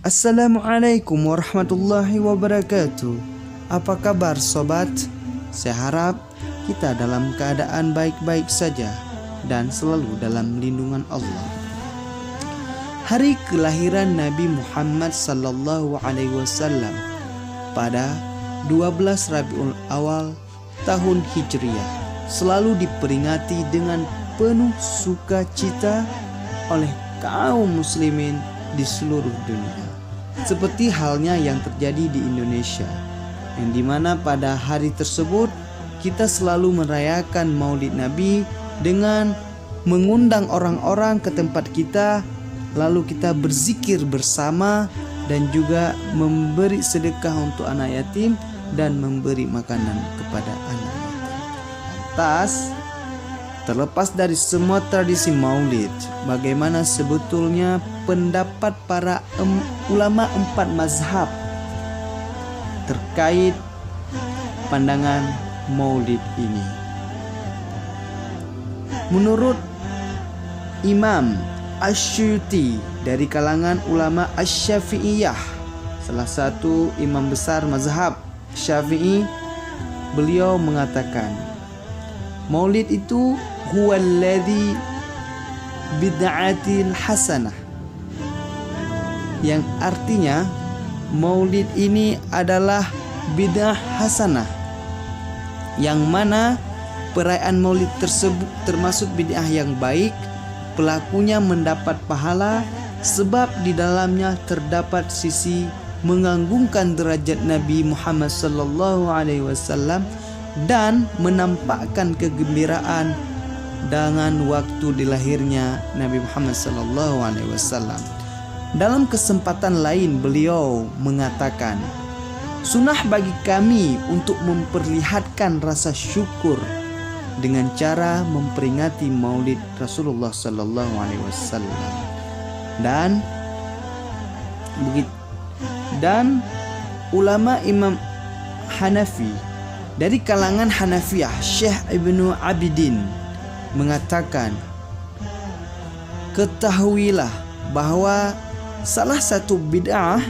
Assalamualaikum warahmatullahi wabarakatuh. Apa kabar sobat? Saya harap kita dalam keadaan baik-baik saja dan selalu dalam lindungan Allah. Hari kelahiran Nabi Muhammad sallallahu alaihi wasallam pada 12 Rabiul Awal tahun Hijriah selalu diperingati dengan penuh sukacita oleh kaum muslimin di seluruh dunia. Seperti halnya yang terjadi di Indonesia, yang dimana pada hari tersebut kita selalu merayakan Maulid Nabi dengan mengundang orang-orang ke tempat kita, lalu kita berzikir bersama dan juga memberi sedekah untuk anak yatim dan memberi makanan kepada anak yatim. Lantas, terlepas dari semua tradisi Maulid, bagaimana sebetulnya pendapat para ulama 4 mazhab terkait pandangan Maulid ini? Menurut Imam Asy'uti dari kalangan ulama Asy-Syafi'iyah, salah satu imam besar mazhab Syafi'i, beliau mengatakan Maulid itu huwallazi bid'atil hasanah, yang artinya Maulid ini adalah bid'ah hasanah, yang mana perayaan Maulid tersebut termasuk bid'ah yang baik, pelakunya mendapat pahala sebab di dalamnya terdapat sisi mengagungkan derajat Nabi Muhammad sallallahu alaihi wasallam dan menampakkan kegembiraan dengan waktu dilahirnya Nabi Muhammad sallallahu alaihi wasallam. Dalam kesempatan lain beliau mengatakan, sunnah bagi kami untuk memperlihatkan rasa syukur dengan cara memperingati Maulid Rasulullah sallallahu alaihi wasallam. Dan ulama Imam Hanafi dari kalangan Hanafiyah, Syekh Ibnu Abidin mengatakan, ketahuilah bahwa salah satu bid'ah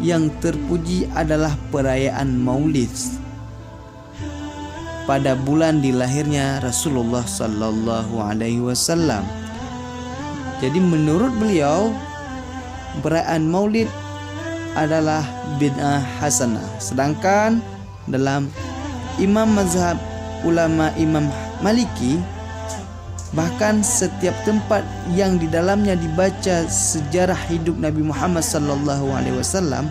yang terpuji adalah perayaan Maulid pada bulan dilahirnya Rasulullah sallallahu alaihi wasallam. Jadi menurut beliau, perayaan Maulid adalah bid'ah hasanah. Sedangkan dalam imam mazhab ulama Imam Maliki, bahkan setiap tempat yang di dalamnya dibaca sejarah hidup Nabi Muhammad sallallahu alaihi wasallam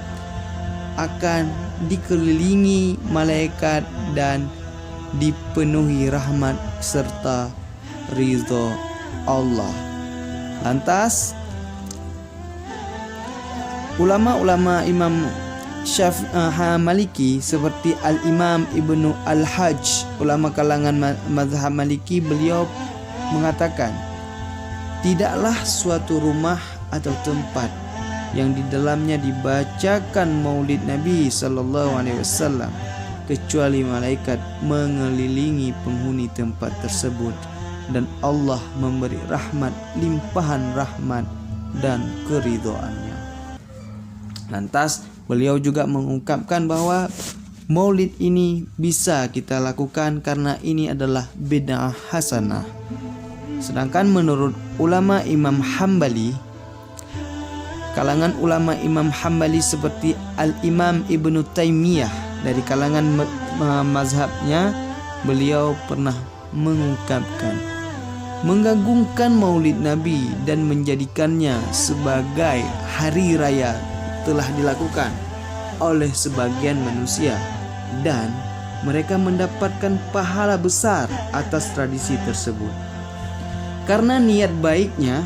akan dikelilingi malaikat dan dipenuhi rahmat serta ridha Allah. Lantas ulama-ulama Imam Maliki seperti Al-Imam Ibnu Al-Hajj, ulama kalangan mazhab Maliki, beliau mengatakan, tidaklah suatu rumah atau tempat yang di dalamnya dibacakan Maulid Nabi sallallahu alaihi wasallam kecuali malaikat mengelilingi penghuni tempat tersebut dan Allah memberi rahmat, limpahan rahmat dan keridhaannya. Lantas beliau juga mengungkapkan bahwa Maulid ini bisa kita lakukan karena ini adalah bid'ah hasanah. Sedangkan menurut ulama Imam Hambali, kalangan ulama Imam Hambali seperti Al-Imam Ibnu Taimiyah dari kalangan mazhabnya, beliau pernah mengungkapkan, mengagungkan Maulid Nabi dan menjadikannya sebagai hari raya telah dilakukan oleh sebagian manusia dan mereka mendapatkan pahala besar atas tradisi tersebut karena niat baiknya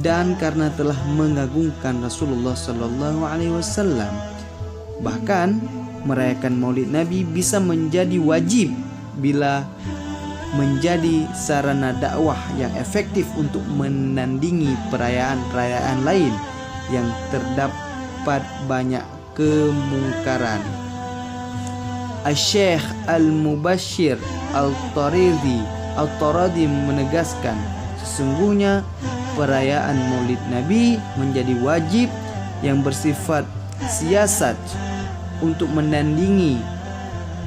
dan karena telah mengagungkan Rasulullah sallallahu alaihi wasallam. Bahkan merayakan Maulid Nabi bisa menjadi wajib bila menjadi sarana dakwah yang efektif untuk menandingi perayaan-perayaan lain yang terdapat banyak kemungkaran. Asy-Syaikh Al-Mubashshir Al-Taradi menegaskan, sesungguhnya perayaan Maulid Nabi menjadi wajib yang bersifat siasat untuk menandingi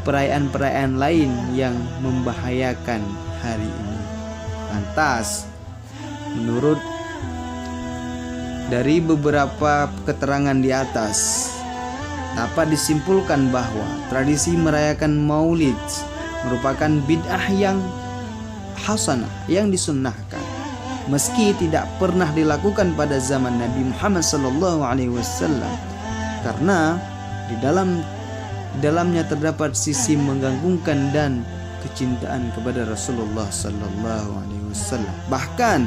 perayaan-perayaan lain yang membahayakan hari ini. Lantas, menurut dari beberapa keterangan di atas, dapat disimpulkan bahwa tradisi merayakan Maulid merupakan bid'ah yang hasanah, yang disunnahkan, meski tidak pernah dilakukan pada zaman Nabi Muhammad SAW, karena di dalamnya terdapat sisi menggantungkan dan kecintaan kepada Rasulullah SAW. Bahkan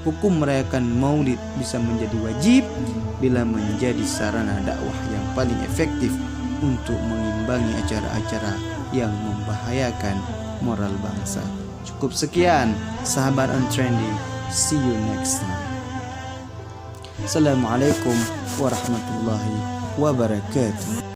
hukum merayakan Maulid bisa menjadi wajib bila menjadi sarana dakwah yang paling efektif untuk mengimbangi acara-acara yang membahayakan moral bangsa. Cukup sekian, sahabat Untrending. See you next time. Assalamualaikum warahmatullahi wabarakatuh.